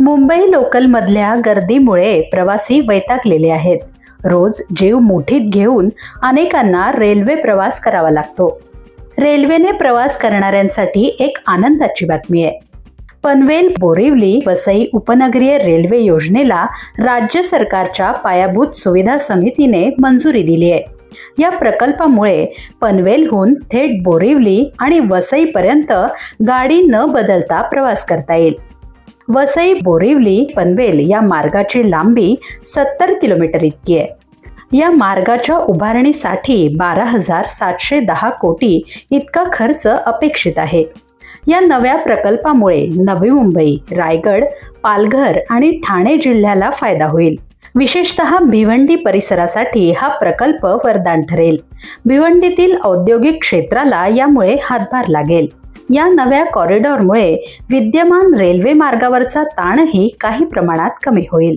मुंबई लोकलमधल्या गर्दीमुळे प्रवासी वैतागलेले आहेत. रोज जीव मुठीत घेऊन अनेकांना रेल्वे प्रवास करावा लागतो. रेल्वेने प्रवास करणाऱ्यांसाठी एक आनंदाची बातमी आहे. पनवेल बोरिवली वसई उपनगरीय रेल्वे योजनेला राज्य सरकारच्या पायाभूत सुविधा समितीने मंजुरी दिली आहे. या प्रकल्पामुळे पनवेलहून थेट बोरिवली आणि वसईपर्यंत गाडी न बदलता प्रवास करता येईल. वसई बोरिवली पनवेल या मार्गाची लांबी 70 किलोमीटर इतकी आहे. या मार्गाच्या उभारणीसाठी 12,710 कोटी इतका खर्च अपेक्षित आहे. या नव्या प्रकल्पामुळे नवी मुंबई, रायगड, पालघर आणि ठाणे जिल्ह्याला फायदा होईल. विशेषतः भिवंडी परिसरासाठी हा प्रकल्प वरदान ठरेल. भिवंडीतील औद्योगिक क्षेत्राला यामुळे हातभार लागेल. या नव्या कॉरिडॉरमुळे विद्यमान रेल्वे मार्गावरचा ताणही काही प्रमाणात कमी होईल.